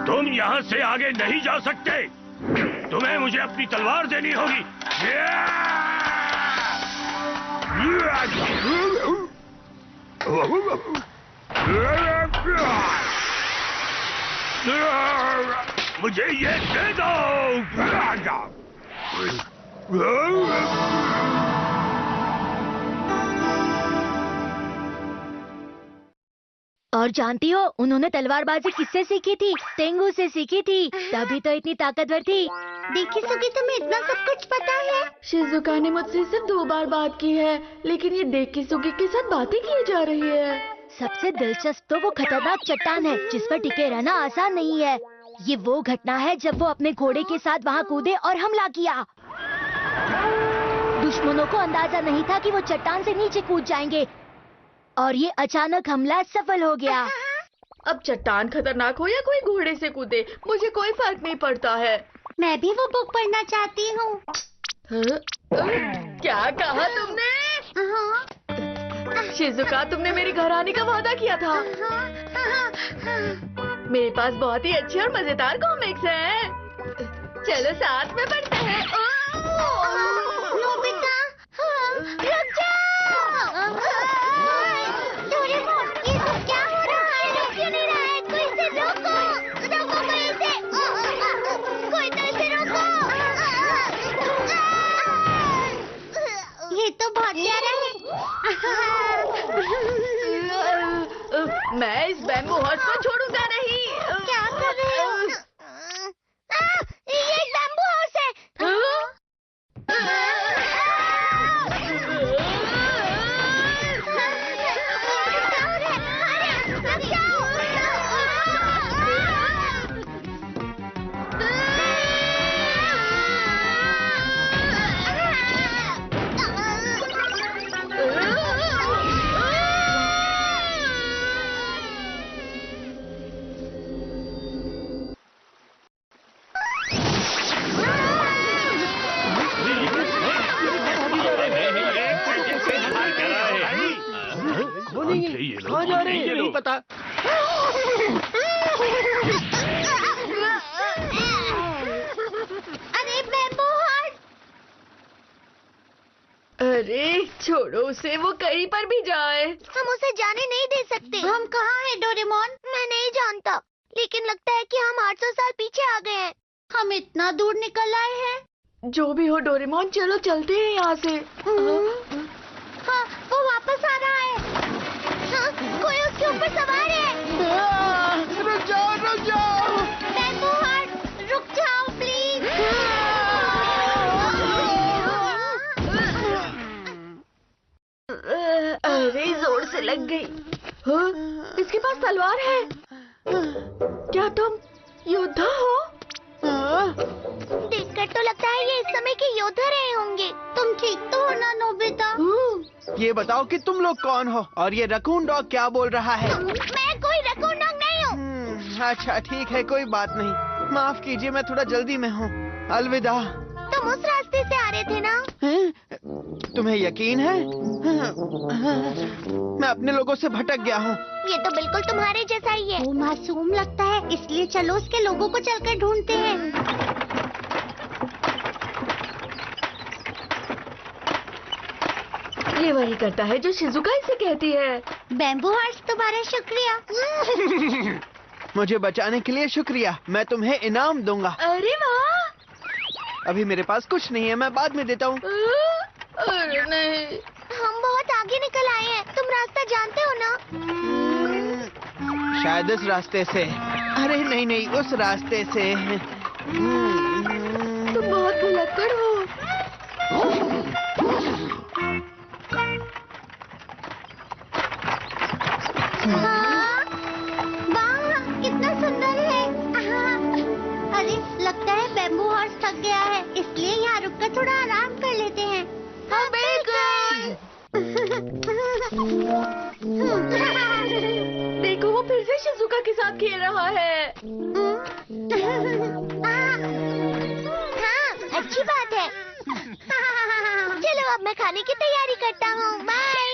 तुम यहाँ से आगे नहीं जा सकते। तुम्हें मुझे अपनी तलवार देनी होगी। मुझे ये दे दो। और जानती हो उन्होंने तलवारबाजी किससे सीखी थी? तेंगू से सीखी थी, तभी तो इतनी ताकतवर थी। डेकिसुगी, तुम्हें इतना सब कुछ पता है? शिजुका ने मुझसे सिर्फ 2 बार बात की है, लेकिन ये डेकिसुगी के साथ बातें की जा रही है। सबसे दिलचस्प तो वो खतरनाक चट्टान है जिस पर टिके रहना आसान नहीं है। ये वो घटना है जब वो अपने घोड़े के साथ वहाँ कूदे और हमला किया। दुश्मनों को अंदाजा नहीं था कि वो चट्टान से नीचे कूद जाएंगे और ये अचानक हमला सफल हो गया। अब चट्टान खतरनाक हो या कोई घोड़े से कूदे, मुझे कोई फर्क नहीं पड़ता है। मैं भी वो बुक पढ़ना चाहती हूँ। क्या कहा तुमने? शिजुका, तुमने मेरे घर आने का वादा किया था। मेरे पास बहुत ही अच्छे और मजेदार कॉमिक्स हैं। चलो साथ में पढ़ते हैं। नोबिता, रुक जाओ। डोरेमोन, ये सब क्या हो रहा है? रुक क्यों नहीं रहा है? कोई इसे रोको, रोको कोई इसे। कोई तो इसे रोको। ये तो बहुत प्यारा है। मैं इस बैम्बू हॉर्स को छोड़ूंगा नहीं। क्या कर रहे हो? ये एक बैम्बू हाउस है। कहाँ जा रहे हैं? नहीं पता। अरे बैम्बू हाउस! अरे छोड़ो उसे, वो कहीं पर भी जाए। हम उसे जाने नहीं दे सकते। हम कहाँ हैं डोरेमोन? मैं नहीं जानता, लेकिन लगता है कि हम 800 साल पीछे आ गए हैं। हम इतना दूर निकल आए हैं। जो भी हो डोरेमोन, चलो चलते हैं यहाँ से। हाँ, वो वापस आ रहा है। हाँ, कोई उसके ऊपर सवार है। रुक जाओ, रुक जाओ। बैम्बू हार्ट, रुक जाओ प्लीज। अरे जोर से लग गई। हाँ, इसके पास तलवार है। क्या तुम योद्धा हो? देखकर तो लगता है ये इस समय के योद्धा रहे होंगे। तुम ठीक तो हो ना नोबिता? ये बताओ कि तुम लोग कौन हो और ये रकून डॉग क्या बोल रहा है? मैं कोई रकून डॉग नहीं हूँ। अच्छा ठीक है, कोई बात नहीं। माफ कीजिए, मैं थोड़ा जल्दी में हूँ। अलविदा। तुम उस रास्ते से आ रहे थे ना? तुम्हें यकीन है? मैं अपने लोगों से भटक गया हूँ। ये तो बिल्कुल तुम्हारे जैसा ही है। वो मासूम लगता है, इसलिए चलो उसके लोगों को चलकर ढूंढते हैं। ये वही करता है जो शिजुका इसे कहती है। बैम्बू हार्ट, तुम्हारा शुक्रिया। मुझे बचाने के लिए शुक्रिया। मैं तुम्हें इनाम दूंगा। अरे वाह! अभी मेरे पास कुछ नहीं है, मैं बाद में देता हूँ। अरे नहीं। हम बहुत आगे निकल आए हैं। तुम रास्ता जानते हो ना? शायद इस रास्ते से। अरे नहीं नहीं, उस रास्ते से। तुम बहुत भुलक्कड़ हो। हाँ? वाह, कितना सुंदर है। अरे लगता है बैम्बू हॉर्स थक गया है, इसलिए यहाँ रुककर थोड़ा आराम कर लेते हैं। हाँ बिल्कुल। देखो वो फिर से शिजुका के साथ खेल रहा है। हाँ, अच्छी बात है। चलो अब मैं खाने की तैयारी करता हूँ। बाय।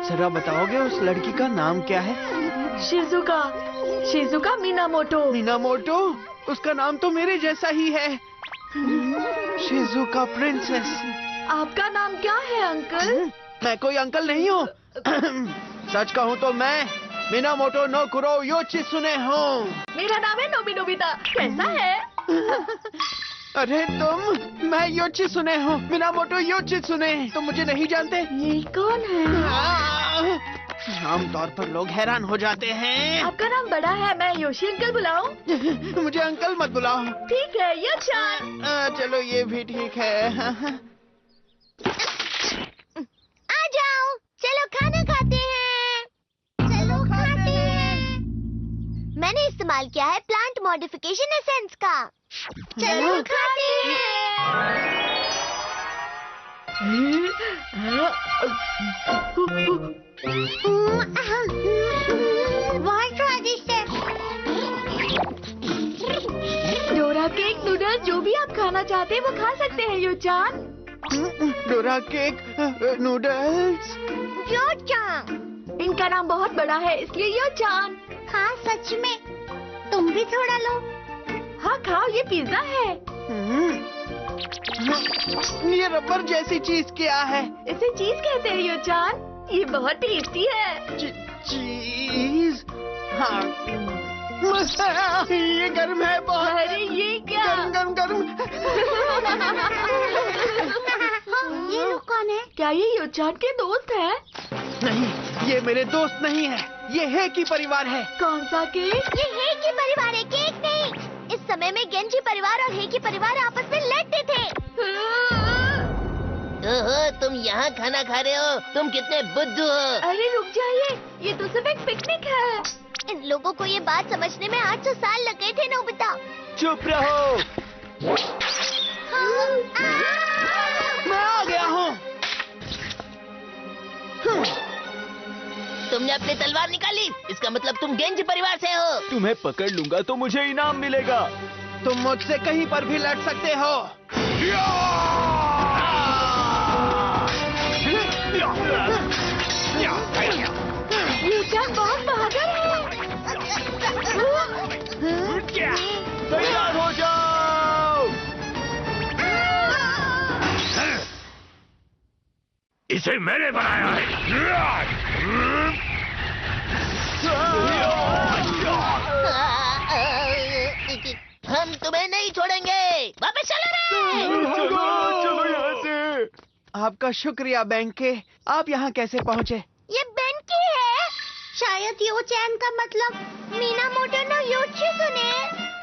जरा बताओगे उस लड़की का नाम क्या है? Shizuka, Shizuka Minamoto. मिनामोटो? उसका नाम तो मेरे जैसा ही है, शिजुका प्रिंसेस। आपका नाम क्या है अंकल? मैं कोई अंकल नहीं हूँ। सच कहूँ तो मैं मिनामोटो नो कुरो योचित्सुने हूँ। मेरा नाम है नोबी नोबिता। कैसा है? अरे तुम, मैं योचित्सुने हूँ, मिनामोटो योचित्सुने। तुम मुझे नहीं जानते? ये कौन है? आमतौर पर लोग हैरान हो जाते हैं। आपका नाम बड़ा है, मैं योशी अंकल बुलाऊं? मुझे अंकल मत बुलाओ। ठीक है यो-चान। चलो ये भी ठीक है। आ जाओ, चलो खाना खाते हैं। चलो खाते हैं। मैंने इस्तेमाल किया है प्लांट मॉडिफिकेशन एसेंस का। चलो खाते हैं। बहुत स्वादिष्ट है। डोरा केक, नूडल, जो भी आप खाना चाहते हैं वो खा सकते हैं यो-चान। Dora cake, noodles. यो-चान। इनका नाम बहुत बड़ा है इसलिए यो-चान। हाँ सच में। तुम भी थोड़ा लो। हाँ खाओ, ये पिज्जा है। ये रबर जैसी चीज क्या है? इसे चीज कहते हैं यो-चान। ये बहुत टेस्टी है। चीज? हाँ। ये गर्म है बहुत। अरे ये क्या? गर्म गर्म गर्म। ये लोग कौन है? क्या ये यो-चान के दोस्त हैं? नहीं, ये मेरे दोस्त नहीं है, ये हेकी परिवार है। कौन सा केक? ये हेकी परिवार है, केक नहीं। इस समय में गेंजी परिवार और हेकी परिवार आपस में लड़ते थे। ओहो, तुम यहाँ खाना खा रहे हो? तुम कितने बुद्धू हो? अरे रुक जाइए, ये तो सिर्फ एक पिकनिक है। इन लोगों को ये बात समझने में 800 साल लग गए थे नोबिता। चुप रहो, मैं आ गया हूँ। तुमने अपनी तलवार निकाली, इसका मतलब तुम गेंजी परिवार से हो। तुम्हें पकड़ लूंगा तो मुझे इनाम मिलेगा। तुम मुझसे कहीं पर भी लड़ सकते हो। यो-चान बहुत बहादुर है। तैयार हो जाओ। इसे मैंने बनाया है। हम तुम्हें नहीं छोड़ेंगे, वापस चलो रे। चलो यहाँ से। आपका शुक्रिया बैंके। आप यहाँ कैसे पहुँचे? ये बेंकी है। शायद यो-चान का मतलब मिनामोटो नो योचित्सुने।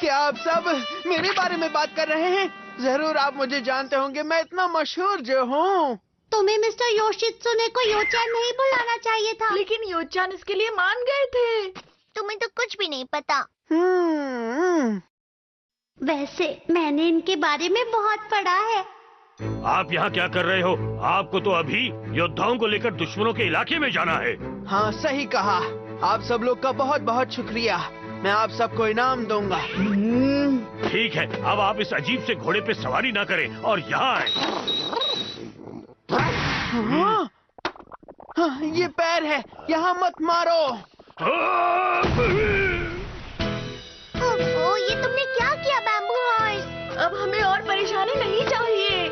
क्या आप सब मेरे बारे में बात कर रहे हैं? जरूर आप मुझे जानते होंगे, मैं इतना मशहूर जो हूँ। तुम्हें मिस्टर योशित्सुने को यो-चान नहीं बुलाना चाहिए था। लेकिन यो-चान इसके लिए मान गए थे। तुम्हें तो कुछ भी नहीं पता। हम्म। वैसे मैंने इनके बारे में बहुत पढ़ा है। आप यहाँ क्या कर रहे हो? आपको तो अभी योद्धाओं को लेकर दुश्मनों के इलाके में जाना है। हाँ सही कहा। आप सब लोग का बहुत बहुत शुक्रिया। मैं आप सबको इनाम दूंगा। ठीक है, अब आप इस अजीब से घोड़े पे सवारी ना करें और यहाँ आए। हाँ? हाँ, ये पैर है, यहाँ मत मारो। ओह, ये तुमने क्या किया बैम्बू हॉर्स? अब हमें और परेशानी नहीं चाहिए।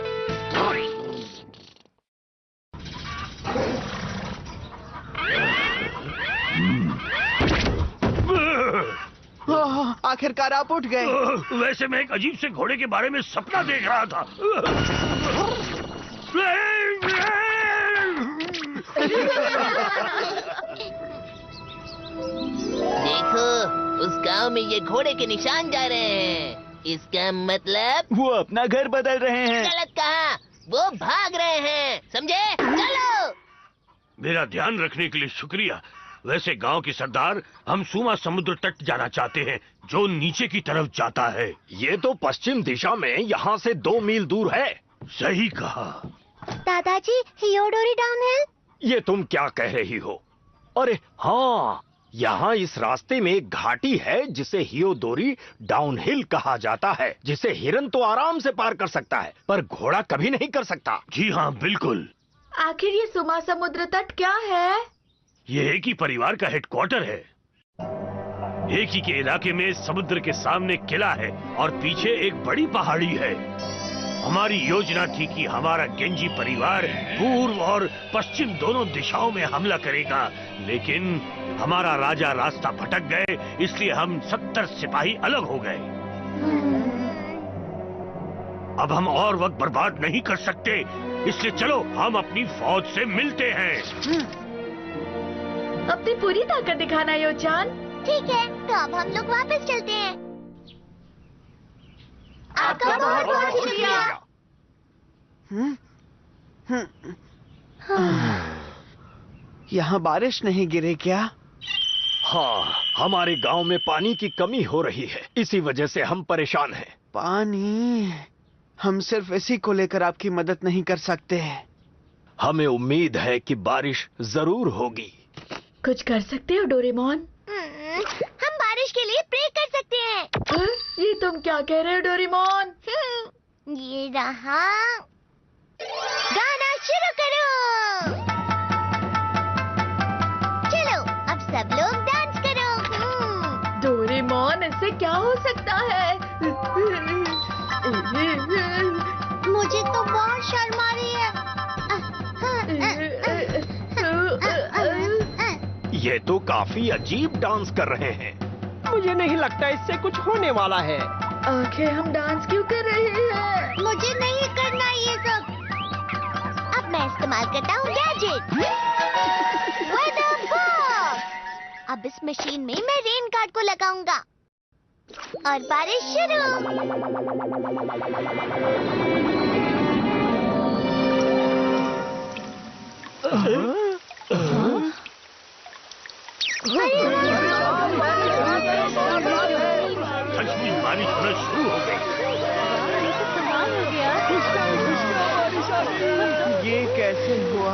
आखिरकार आप उठ गए। वैसे मैं एक अजीब से घोड़े के बारे में सपना देख रहा था। देखो, उस गांव में ये घोड़े के निशान जा रहे हैं। इसका मतलब वो अपना घर बदल रहे हैं। गलत कहा, वो भाग रहे हैं, समझे? चलो। मेरा ध्यान रखने के लिए शुक्रिया। वैसे गांव के सरदार, हम सुमा समुद्र तट जाना चाहते हैं, जो नीचे की तरफ जाता है। ये तो पश्चिम दिशा में यहाँ से 2 मील दूर है। सही कहा। दादाजी, हियोडोरी डाउनहिल। ये तुम क्या कह रही हो? अरे हाँ, यहाँ इस रास्ते में एक घाटी है जिसे हियोदोरी डाउनहिल कहा जाता है, जिसे हिरन तो आराम से पार कर सकता है, पर घोड़ा कभी नहीं कर सकता। जी हाँ, बिल्कुल। आखिर ये सुमा समुद्र तट क्या है? ये एक ही परिवार का हेडक्वार्टर है। एक ही के इलाके में समुद्र के सामने किला है और पीछे एक बड़ी पहाड़ी है। हमारी योजना थी कि हमारा गेंजी परिवार पूर्व और पश्चिम दोनों दिशाओं में हमला करेगा, लेकिन हमारा राजा रास्ता भटक गए, इसलिए हम 70 सिपाही अलग हो गए। अब हम और वक्त बर्बाद नहीं कर सकते, इसलिए चलो हम अपनी फौज से मिलते हैं। अपनी पूरी ताकत दिखाना योचान। ठीक है, तो अब हम लोग वापस चलते हैं। आपका बहुत बहुत शुक्रिया। यहाँ बारिश नहीं गिरे क्या? हाँ, हमारे गांव में पानी की कमी हो रही है, इसी वजह से हम परेशान हैं। पानी? हम सिर्फ इसी को लेकर आपकी मदद नहीं कर सकते। हमें उम्मीद है कि बारिश जरूर होगी। कुछ कर सकते हो डोरेमोन? हम बारिश के लिए प्रे कर सकते हैं। ये तुम क्या कह रहे हो डोरेमोन? ये रहा। गाना शुरू करो। चलो अब सब लोग डांस करो। डोरेमोन, इससे क्या हो सकता है? मुझे तो बहुत शर्म आ रही है। ये तो काफी अजीब डांस कर रहे हैं। मुझे नहीं लगता इससे कुछ होने वाला है। आखिर हम डांस क्यों कर रहे हैं? मुझे नहीं करना ये सब। अब मैं इस्तेमाल करता हूँ गैजेट। अब इस मशीन में मैं रेन गार्ड को लगाऊंगा और बारिश शुरू। सच में बारिश होना शुरू हो गई। ये कैसे हुआ?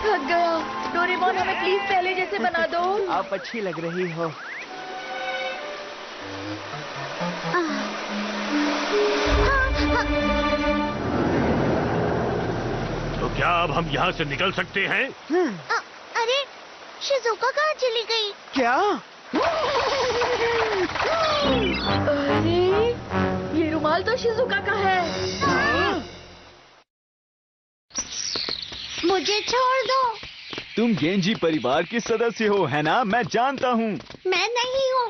थक गया। डोरेमोन, हमें प्लीज पहले जैसे बना दो। आप अच्छी लग रही हो। तो क्या अब हम यहाँ से निकल सकते हैं? अरे शिजुका कहाँ चली गई? क्या? अरे ये रुमाल तो शिजुका का है। मुझे छोड़ दो। तुम गेंजी परिवार के सदस्य हो, है ना? मैं जानता हूँ। मैं नहीं हूँ।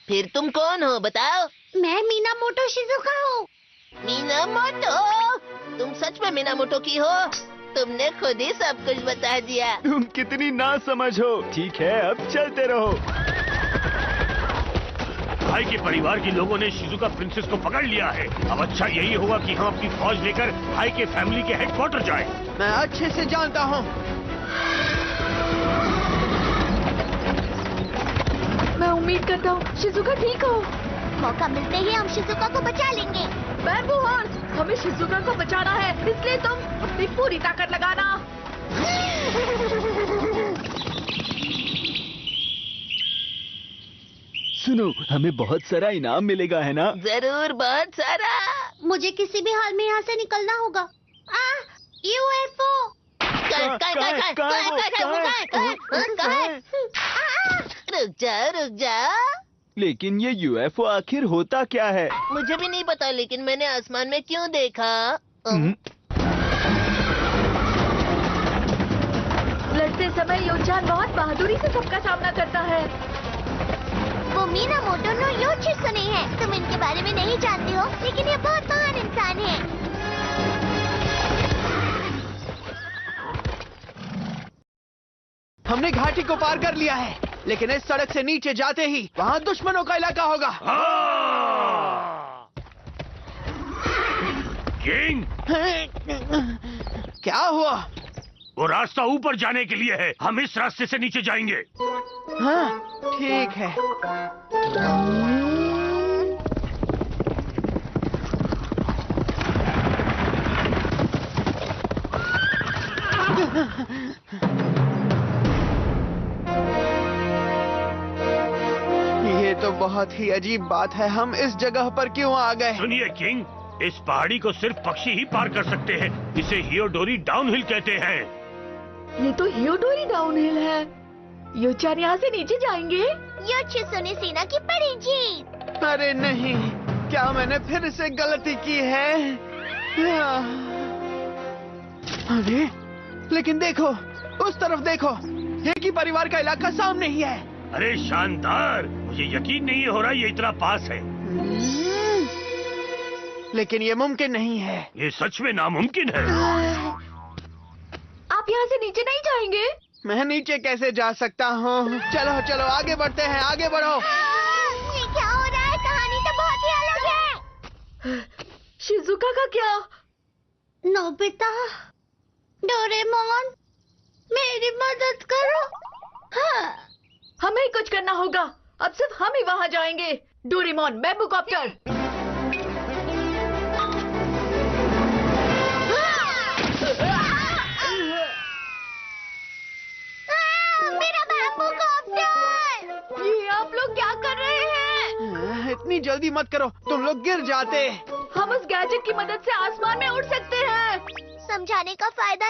फिर तुम कौन हो बताओ? मैं मीनामोटो शिजुका हूँ। मीनामोटो? तुम सच में मीनामोटो की हो? तुमने खुद ही सब कुछ बता दिया। तुम कितनी नासमझ हो। ठीक है, अब चलते रहो। भाई के परिवार के लोगों ने शिजुका प्रिंसेस को पकड़ लिया है। अब अच्छा यही होगा कि हम अपनी फौज लेकर भाई के फैमिली के हेडक्वार्टर जाएं। मैं अच्छे से जानता हूँ। मैं उम्मीद करता हूँ शिजुका ठीक हो। मौका मिलते ही हम शिजुका को बचा लेंगे। बैम्बू हॉर्स, हमें शिजुका को बचाना है, इसलिए तुम अपनी पूरी ताकत लगाना। सुनो, हमें बहुत सारा इनाम मिलेगा, है ना? जरूर, बहुत सारा। मुझे किसी भी हाल में यहाँ से निकलना होगा। यूएफओ। रुक जाओ। लेकिन ये यूएफओ आखिर होता क्या है? मुझे भी नहीं पता, लेकिन मैंने आसमान में क्यों देखा? लड़ते समय योचान बहुत बहादुरी से सबका सामना करता है। वो मीनामोटो नो योचित्सुने हैं। तुम इनके बारे में नहीं जानती हो, लेकिन ये बहुत महान इंसान है। हमने घाटी को पार कर लिया है, लेकिन इस सड़क से नीचे जाते ही वहाँ दुश्मनों का इलाका होगा। किंग, क्या हुआ? वो रास्ता ऊपर जाने के लिए है। हम इस रास्ते से नीचे जाएंगे। हाँ, ठीक है। ये तो बहुत ही अजीब बात है। हम इस जगह पर क्यों आ गए? सुनिए किंग, इस पहाड़ी को सिर्फ पक्षी ही पार कर सकते हैं। इसे हियोडोरी डाउनहिल कहते हैं। ये तो हियोडोरी डाउनहिल है। यो-chan यहाँ से नीचे जाएंगे। यो चिसुने सेना की बड़ी जीत। अरे नहीं, क्या मैंने फिर से गलती की है? अरे लेकिन देखो, उस तरफ देखो, हेकी परिवार का इलाका सामने ही है। अरे शानदार, मुझे यकीन नहीं हो रहा ये इतना पास है। लेकिन ये मुमकिन नहीं है। ये सच में नामुमकिन है। आप यहाँ से नीचे नहीं जाएंगे? मैं नीचे कैसे जा सकता हूँ? चलो चलो आगे बढ़ते हैं, आगे बढ़ो। ये क्या हो रहा है? कहानी तो बहुत ही अलग है। शिजुका का क्या? नोबिता, डोरेमोन, मेरी मदद करो। हाँ। हमें ही कुछ करना होगा। अब सिर्फ हम ही वहाँ जाएंगे। Doraemon, bamboo copter. मेरा बैम्बू कॉप्टर! ये आप लोग क्या कर रहे हैं? इतनी जल्दी मत करो, तुम लोग गिर जाते। हम उस गैजेट की मदद से आसमान में उड़ सकते हैं। समझाने का फायदा